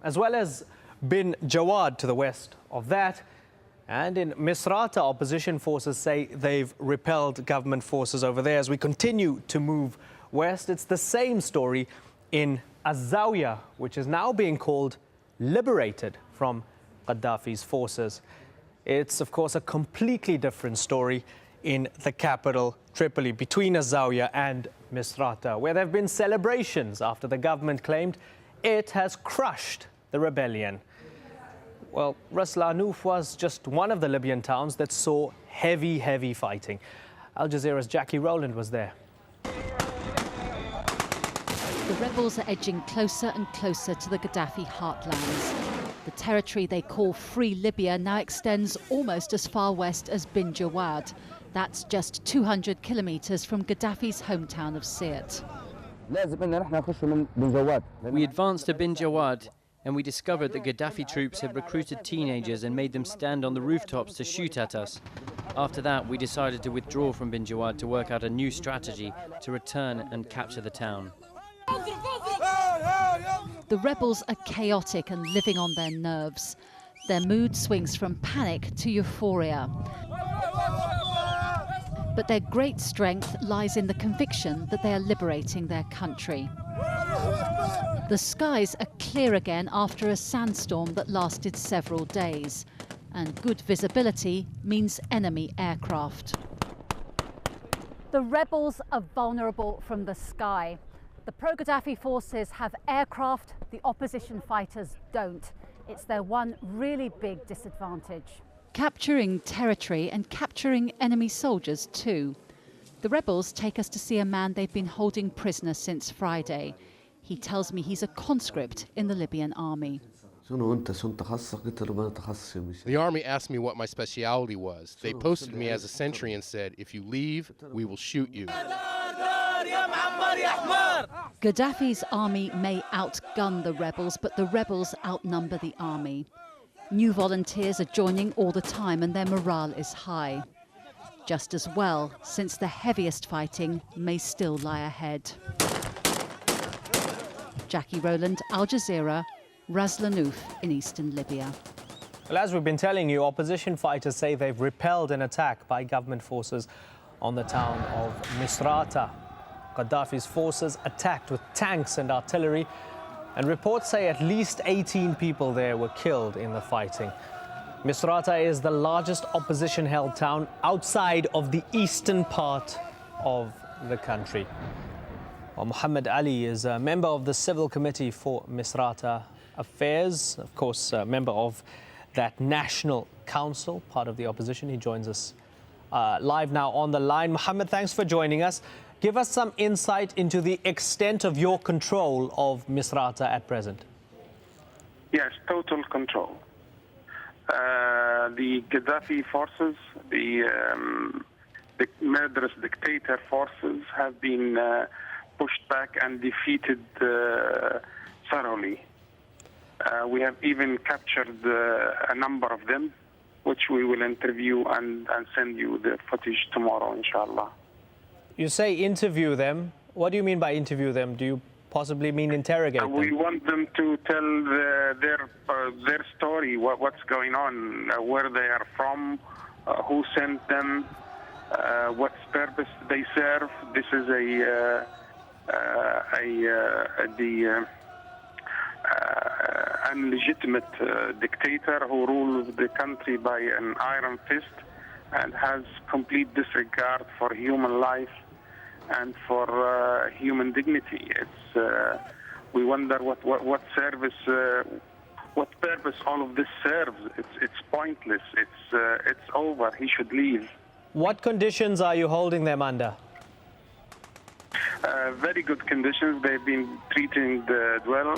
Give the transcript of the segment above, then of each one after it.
as well as Bin Jawad to the west of that. And in Misrata, opposition forces say they've repelled government forces over there. As we continue to move west, it's the same story in AlJazeera, which is now being called liberated from Gaddafi's forces. It's, of course, a completely different story in the capital, Tripoli, between AlJazeera and Misrata, where there have been celebrations after the government claimed it has crushed the rebellion. Well, Ras Lanuf was just one of the Libyan towns that saw heavy fighting. AlJazeera's Jackie Rowland was there. The rebels are edging closer and closer to the Gaddafi heartlands. The territory they call Free Libya now extends almost as far west as Bin Jawad. That's just 200 kilometers from Gaddafi's hometown of Sirte. We advanced to Bin Jawad and we discovered that Gaddafi troops had recruited teenagers and made them stand on the rooftops to shoot at us. After that, we decided to withdraw from Bin Jawad to work out a new strategy to return and capture the town. The rebels are chaotic and living on their nerves. Their mood swings from panic to euphoria. But their great strength lies in the conviction that they are liberating their country. The skies are clear again after a sandstorm that lasted several days. And good visibility means enemy aircraft. The rebels are vulnerable from the sky. The pro-Gaddafi forces have aircraft, the opposition fighters don't. It's their one really big disadvantage. Capturing territory and capturing enemy soldiers too. The rebels take us to see a man they've been holding prisoner since Friday. He tells me he's a conscript in the Libyan army. The army asked me what my specialty was. They posted me as a sentry and said, if you leave, we will shoot you. Gaddafi's army may outgun the rebels, but the rebels outnumber the army. New volunteers are joining all the time and their morale is high. Just as well, since the heaviest fighting may still lie ahead. Jackie Rowland, AlJazeera, Ras Lanuf in eastern Libya. Well, as we've been telling you, opposition fighters say they've repelled an attack by government forces on the town of Misrata. Gaddafi's forces attacked with tanks and artillery, and reports say at least 18 people there were killed in the fighting. Misrata is the largest opposition-held town outside of the eastern part of the country. Well, Muhammad Ali is a member of the Civil Committee for Misrata Affairs, of course, a member of that National Council, part of the opposition. He joins us live now on the line. Muhammad, thanks for joining us. Give us some insight into the extent of your control of Misrata at present. Yes, total control. The Gaddafi forces, the murderous dictator forces have been pushed back and defeated thoroughly. We have even captured a number of them, which we will interview and send you the footage tomorrow, inshallah. You say interview them. What do you mean by interview them? Do you possibly mean interrogate them? We want them to tell their story, what's going on, where they are from, who sent them, what purpose they serve. This is an illegitimate dictator who rules the country by an iron fist and has complete disregard for human life and for human dignity. It's we wonder what service, what purpose all of this serves. It's pointless. It's over. He should leave. What conditions are you holding them under? Very good conditions. They've been treated well.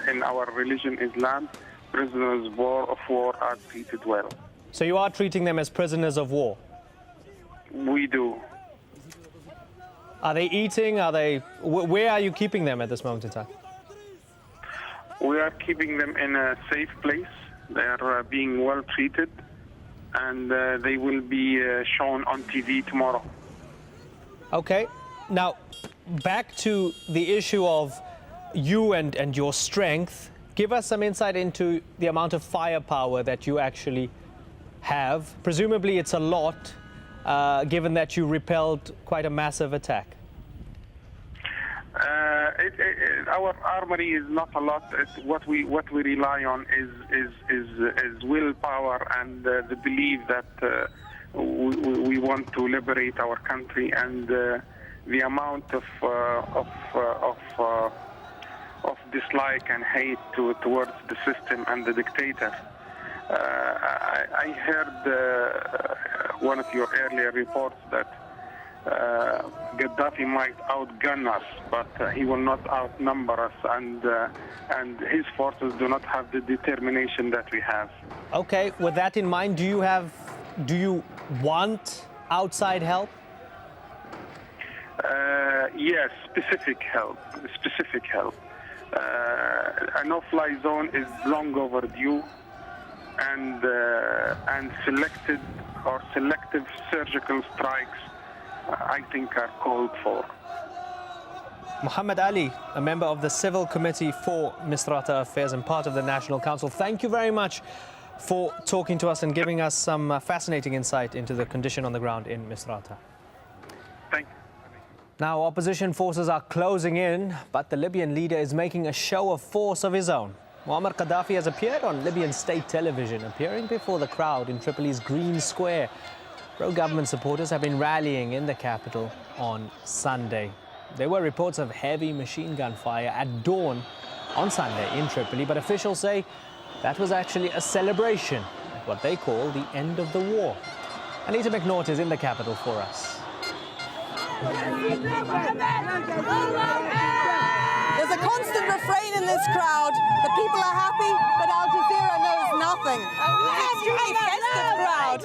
In our religion, Islam, prisoners of war are treated well. So you are treating them as prisoners of war? We do. Are they eating? Where are you keeping them at this moment in time? We are keeping them in a safe place. They are being well treated, and they will be shown on TV tomorrow. Okay. Now, back to the issue of you and your strength give us some insight into the amount of firepower that you actually have. Presumably it's a lot, given that you repelled quite a massive attack. Our armory is not a lot. What we rely on is willpower and the belief that we want to liberate our country, and the amount of dislike and hate towards the system and the dictator. I heard one of your earlier reports that Gaddafi might outgun us, but he will not outnumber us, and his forces do not have the determination that we have. Okay, with that in mind, do you want outside help? Yes, specific help. A no-fly zone is long overdue, and selective surgical strikes, I think, are called for. Muhammad Ali, a member of the Civil Committee for Misrata Affairs and part of the National Council, thank you very much for talking to us and giving us some fascinating insight into the condition on the ground in Misrata. Thank you. Now, opposition forces are closing in, but the Libyan leader is making a show of force of his own. Muammar Gaddafi has appeared on Libyan state television, appearing before the crowd in Tripoli's Green Square. Pro-government supporters have been rallying in the capital on Sunday. There were reports of heavy machine gun fire at dawn on Sunday in Tripoli, but officials say that was actually a celebration at what they call the end of the war. Anita McNaught is in the capital for us. There's a constant refrain in this crowd. The people are happy, but AlJazeera knows nothing. Extremely festive crowd.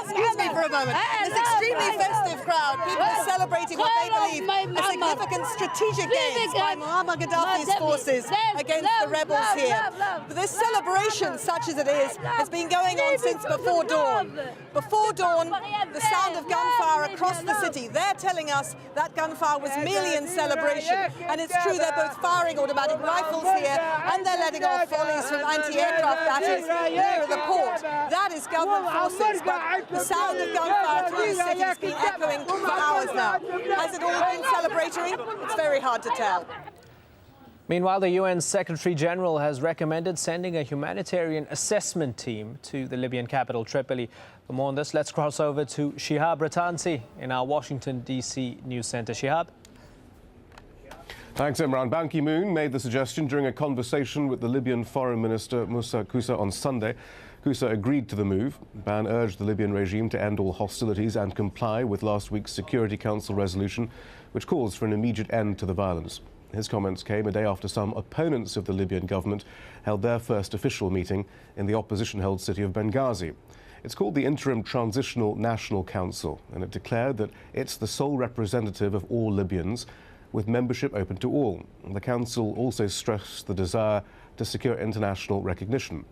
Excuse me for a moment. This extremely festive crowd, people are celebrating what they believe are significant strategic gains by Muammar Gaddafi's forces against the rebels here. But this celebration, such as it is, has been going on since before dawn. Before dawn, the sound of gunfire across the city. They're telling us that gunfire was merely in celebration. And it's true, they're both firing automatic rifles here, and they're letting off volleys from anti-aircraft batteries near the port. That is government forces, but the sound of gunfire through the city has been echoing for hours now. Has it all been celebratory? It's very hard to tell. Meanwhile, the UN Secretary General has recommended sending a humanitarian assessment team to the Libyan capital, Tripoli. For more on this, let's cross over to Shihab Ratansi in our Washington, D.C. news center. Shihab? Thanks, Imran. Ban Ki-moon made the suggestion during a conversation with the Libyan Foreign Minister Moussa Koussa on Sunday. Koussa agreed to the move. Ban urged the Libyan regime to end all hostilities and comply with last week's Security Council resolution, which calls for an immediate end to the violence. His comments came a day after some opponents of the Libyan government held their first official meeting in the opposition-held city of Benghazi. It's called the Interim Transitional National Council, and it declared that it's the sole representative of all Libyans, with membership open to all. The council also stressed the desire to secure international recognition.